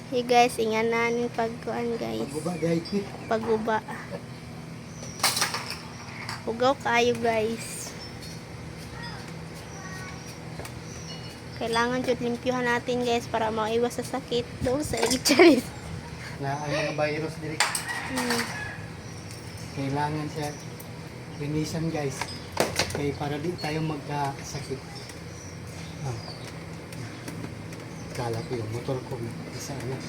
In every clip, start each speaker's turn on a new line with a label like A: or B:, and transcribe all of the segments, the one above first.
A: Hey guys, ingananin pagkuan guys.
B: Paguba guys.
A: Paguba. Hugaw kayo guys. Kailangan jud limpyuhan natin guys para maiwas sa sakit daw sa charis.
B: Na ang mga virus diri. Kailangan siya linisan guys. Kaya para di tayo magkasakit. Kala ko yung motor ko isa na.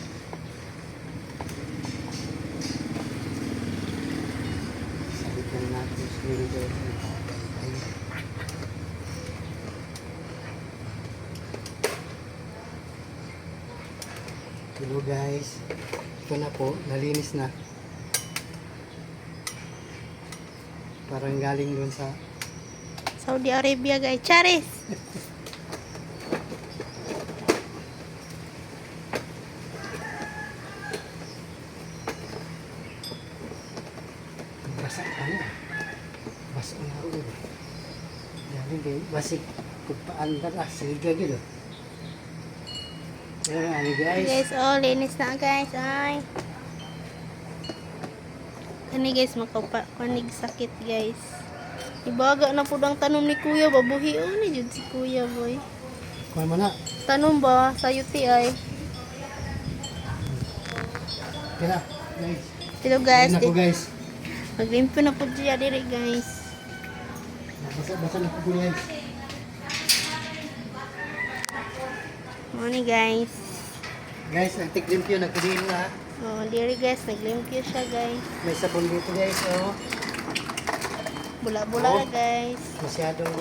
B: Salitan natin siguro hello guys. Ito na po, nalinis na. Parang galing dun sa
A: Saudi Arabia guys. Charis!
B: basa ano? Basa na ulo. Galing kay basik pagpaandar siga gitu. Ano guys?
A: Guys, oh, linis na guys. Ay. Kani guys, makapanig sakit guys. Ibaga na po ang tanom ni Kuya. Babuhi o ni jud si Kuya boy.
B: Kuha mo na.
A: Tanom ba sa UTI?
B: Kaya guys.
A: Hello guys.
B: Ayun na po guys.
A: Maglimpyo na po dyan diri guys.
B: Basa na po guys.
A: Ano guys.
B: Guys, nagtiglimpyo na kudiin na.
A: Oh, diri guys, naglimpyo siya guys.
B: May sabon dito guys. Oh.
A: Bula-bula
B: Oh.
A: guys.
B: Masyadong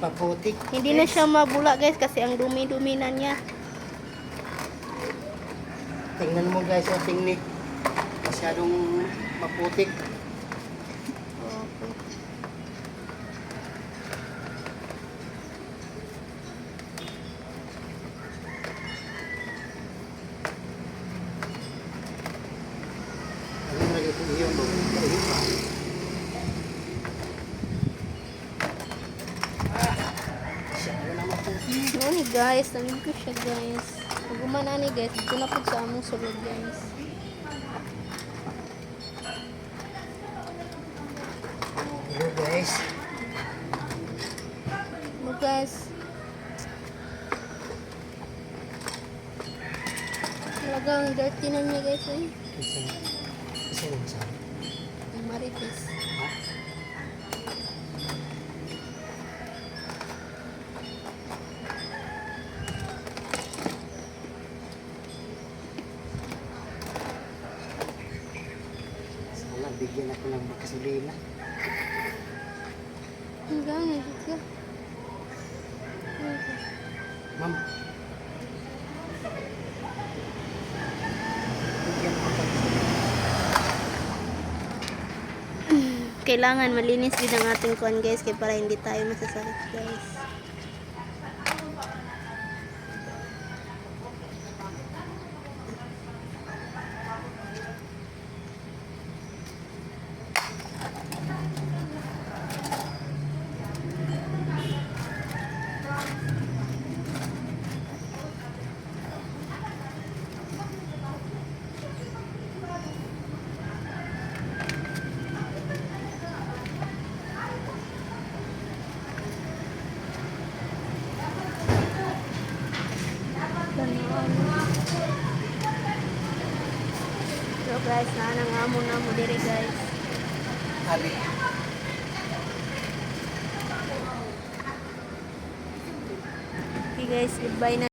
B: paputik.
A: Hindi na siya mabula guys kasi ang dumi-dumi na niya.
B: Tingnan mo guys, ang tingnik. Masyadong maputik.
A: Okay.
B: Ano na ito yung
A: Ano ni guys, nalimpyo siya guys. Pagumana ni guys, dito na po sa among sulod guys.
B: Hello guys.
A: Ano guys. Talagang dirty na niya guys eh.
B: Isa lang sa
A: Ang marites.
B: ha? Sana bigyan ako ng gasolina.
A: Hanggang nagit ka.
B: Ma'am. Bigyan ako ng
A: Kailangan malinis din ang ating kuan guys kaya para hindi tayo masasakit guys. So guys, naanang amo na mo diri guys.
B: ali.
A: Okay guys, goodbye na.